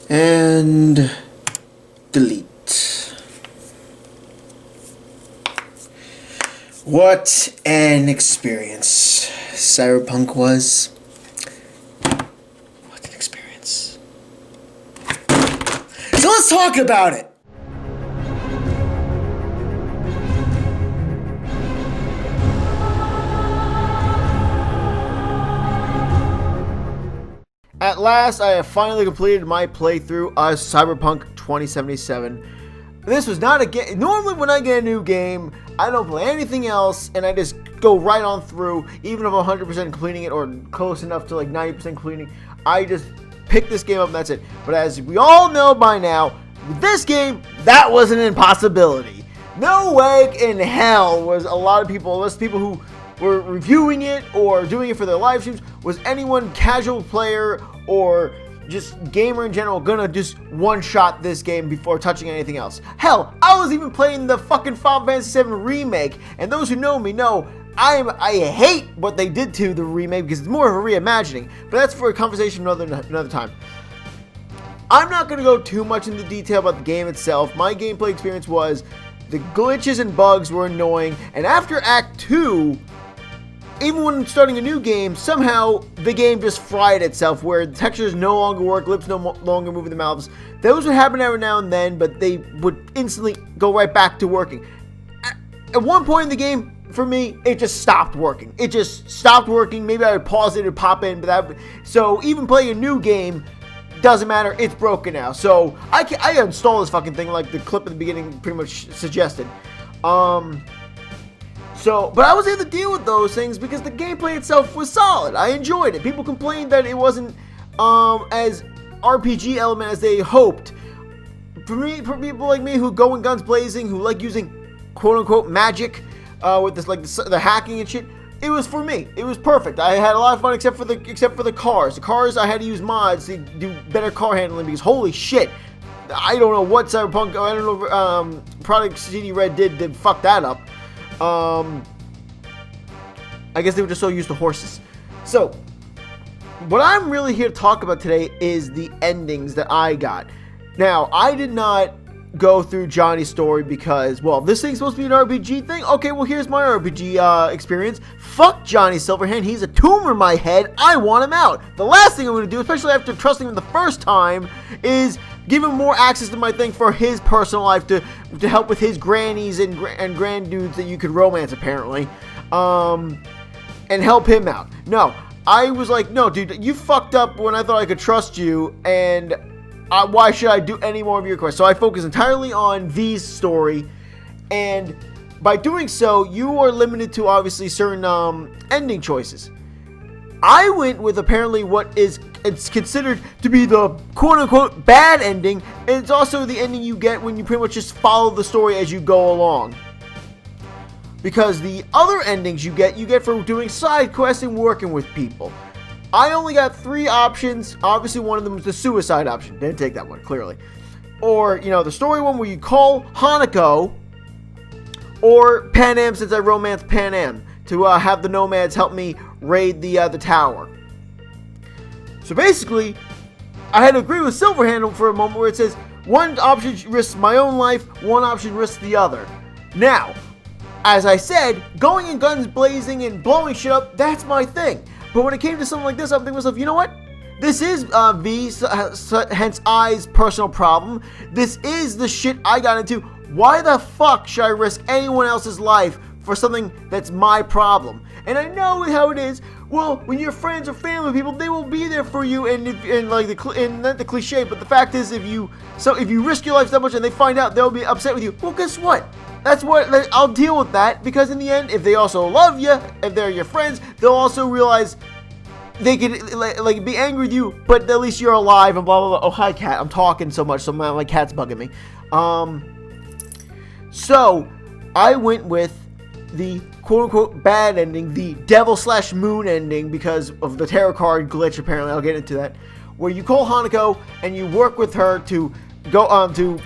And delete. What an experience Cyberpunk was. What an experience. So let's talk about it. At last, I have finally completed my playthrough of Cyberpunk 2077. This was not a game. Normally, when I get a new game, I don't play anything else, and I just go right on through, even if I'm 100% completing it or close enough to like 90% completing. I just pick this game up and that's it. But as we all know by now, with this game, that was an impossibility. No way in hell was a lot of people, unless people who were reviewing it or doing it for their live streams, was anyone casual player or just gamer in general gonna just one-shot this game before touching anything else. Hell, I was even playing the fucking Final Fantasy VII Remake, and those who know me know I hate what they did to the remake because it's more of a reimagining, but that's for a conversation another time. I'm not gonna go too much into detail about the game itself. My gameplay experience was the glitches and bugs were annoying, and after Act 2, even when starting a new game, somehow the game just fried itself, where the textures no longer work, lips no longer move in the mouths. Those would happen every now and then, but they would instantly go right back to working. At one point in the game, for me, it just stopped working. It just stopped working. Maybe I would pause it and pop in, but so even playing a new game doesn't matter. It's broken now. So I uninstall this fucking thing like the clip at the beginning pretty much suggested. But I was able to deal with those things because the gameplay itself was solid. I enjoyed it. People complained that it wasn't as RPG element as they hoped. For people like me who go in guns blazing, who like using quote unquote magic with this like the hacking and shit, it was for me. It was perfect. I had a lot of fun except for the cars. The cars I had to use mods to do better car handling because holy shit, I don't know what Cyberpunk. I don't know Product CD Red did fuck that up. I guess they were just so used to horses. So, what I'm really here to talk about today is the endings that I got. Now, I did not go through Johnny's story because, well, this thing's supposed to be an RPG thing? Okay, well, here's my RPG experience. Fuck Johnny Silverhand. He's a tumor in my head. I want him out. The last thing I'm going to do, especially after trusting him the first time, is give him more access to my thing for his personal life to help with his grannies and grand dudes that you could romance, apparently, and help him out. No, I was like, no, dude, you fucked up when I thought I could trust you, and why should I do any more of your quests? So I focus entirely on V's story, and by doing so, you are limited to obviously certain ending choices. I went with apparently what is considered to be the quote-unquote bad ending, and it's also the ending you get when you pretty much just follow the story as you go along. Because the other endings you get for doing side quests and working with people. I only got 3 options. Obviously, one of them was the suicide option. Didn't take that one, clearly. Or, the story one where you call Hanako, or Pan Am, since I romanced Pan Am, to have the nomads help me raid the tower. So basically, I had to agree with Silverhand for a moment where it says, one option risks my own life, one option risks the other. Now, as I said, going in guns blazing and blowing shit up, that's my thing. But when it came to something like this, I'm thinking to myself, you know what? This is V's, hence I's personal problem. This is the shit I got into. Why the fuck should I risk anyone else's life for something that's my problem? And I know how it is. Well, when you're friends or family people, they will be there for you. And not the cliche, but the fact is, if you risk your life that much and they find out, they'll be upset with you. Well, guess what? That's what I'll deal with that, because in the end, if they also love you, if they're your friends, they'll also realize they could like be angry with you, but at least you're alive and blah blah blah. Oh, hi cat, I'm talking so much, so my cat's bugging me. So I went with the quote-unquote bad ending, the devil/moon ending, because of the tarot card glitch. Apparently, I'll get into that. Where you call Hanako and you work with her to go to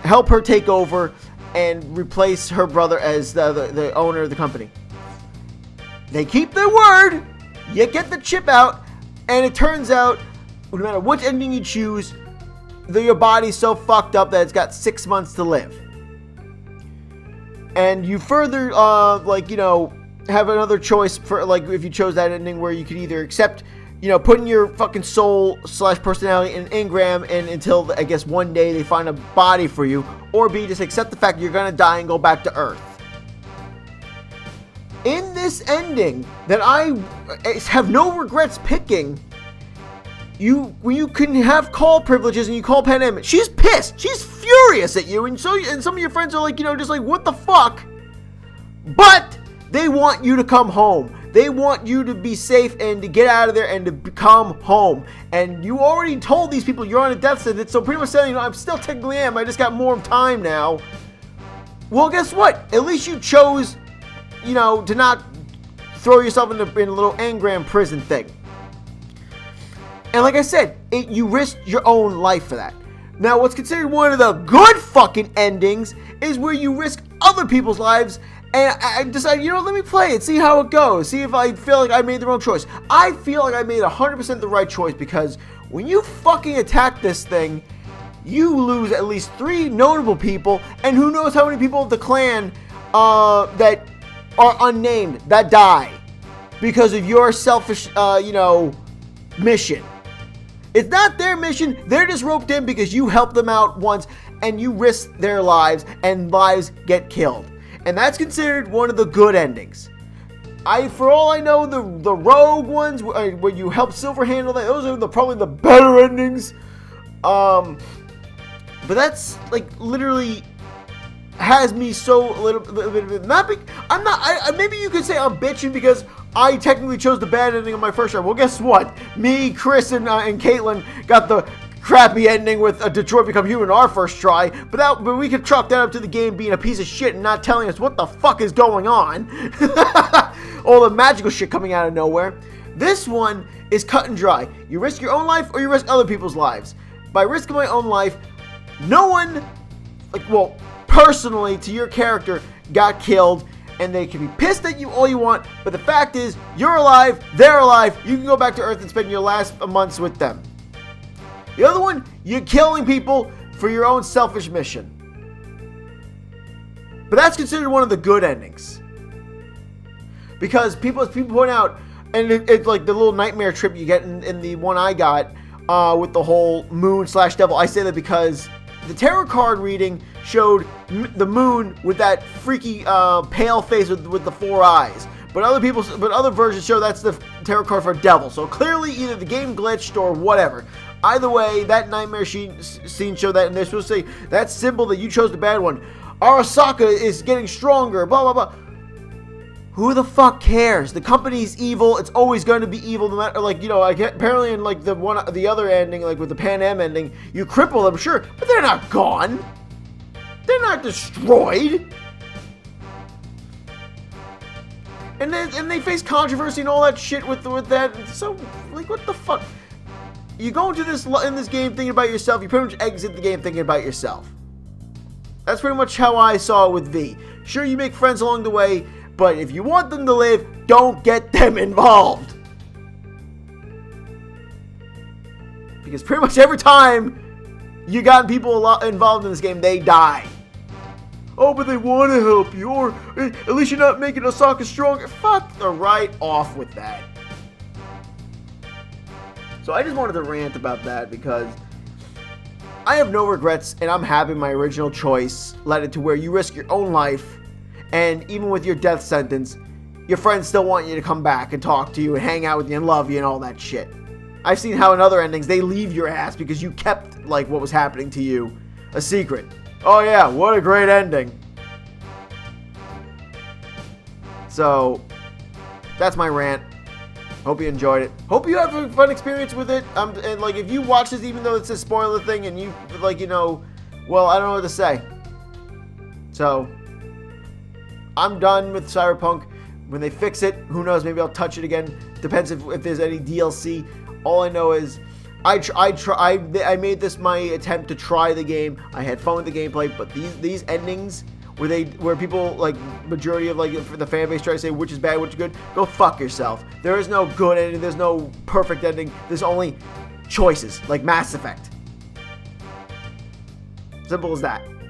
help her take over and replace her brother as the owner of the company. They keep their word. You get the chip out, and it turns out, no matter which ending you choose, your body's so fucked up that it's got 6 months to live. And you further, have another choice for, if you chose that ending where you could either accept, putting your fucking soul / personality in an engram and until, I guess, one day they find a body for you, or B, just accept the fact that you're gonna die and go back to Earth. In this ending that I have no regrets picking, when you can have call privileges and you call Pan Am, she's pissed, she's furious at you, and some of your friends are like, just like, what the fuck? But they want you to come home. They want you to be safe and to get out of there and to come home. And you already told these people you're on a death sentence, so pretty much saying, I'm still technically am, I just got more time now. Well, guess what? At least you chose, to not throw yourself in a little engram prison thing. And like I said, you risked your own life for that. Now, what's considered one of the good fucking endings is where you risk other people's lives. And I decided, let me play it, see how it goes, see if I feel like I made the wrong choice. I feel like I made 100% the right choice, because when you fucking attack this thing, you lose at least 3 notable people, and who knows how many people of the clan that are unnamed that die because of your selfish, mission. It's not their mission, they're just roped in because you helped them out once, and you risk their lives, and lives get killed. And that's considered one of the good endings. For all I know, the rogue ones where you help Silver handle that, those are probably the better endings. But that's literally has me so a little bit not big. Maybe you could say I'm bitching because I technically chose the bad ending of my first try. Well, guess what? Me, Chris, and Caitlin got the crappy ending with Detroit Become Human our first try, but we could chalk that up to the game being a piece of shit and not telling us what the fuck is going on. All the magical shit coming out of nowhere. This one is cut and dry. You risk your own life or you risk other people's lives. By risking my own life, no one, personally to your character, got killed, and they can be pissed at you all you want, but the fact is, you're alive, they're alive, you can go back to Earth and spend your last months with them. The other one, you're killing people for your own selfish mission. But that's considered one of the good endings. Because people point out, and it's like the little nightmare trip you get in the one I got with the whole moon / devil. I say that because the tarot card reading showed the moon with that freaky pale face with the 4 eyes. But other versions show that's the tarot card for devil. So clearly either the game glitched or whatever. Either way, that nightmare scene showed that, and they're supposed to say, that symbol that you chose the bad one. Arasaka is getting stronger, blah, blah, blah. Who the fuck cares? The company's evil. It's always going to be evil, no matter, apparently in, the other ending, with the Pan Am ending, you cripple them, sure, but they're not gone. They're not destroyed. And they face controversy and all that shit with that. So, what the fuck? You go into in this game thinking about yourself, you pretty much exit the game thinking about yourself. That's pretty much how I saw it with V. Sure, you make friends along the way, but if you want them to live, don't get them involved. Because pretty much every time you got people involved in this game, they die. Oh, but they want to help you, or at least you're not making Osaka stronger. Fuck the right off with that. So I just wanted to rant about that because I have no regrets, and I'm happy my original choice led it to where you risk your own life, and even with your death sentence, your friends still want you to come back and talk to you and hang out with you and love you and all that shit. I've seen how in other endings they leave your ass because you kept what was happening to you a secret. Oh yeah, what a great ending. So that's my rant. Hope you enjoyed it. Hope you have a fun experience with it. And if you watch this, even though it's a spoiler thing, and you well, I don't know what to say. So I'm done with Cyberpunk. When they fix it, who knows? Maybe I'll touch it again. Depends if there's any DLC. All I know is I made this my attempt to try the game. I had fun with the gameplay, but these endings where people majority of the fan base try to say which is bad, which is good, go fuck yourself. There is no good ending. There's no perfect ending. There's only choices, like Mass Effect. Simple as that.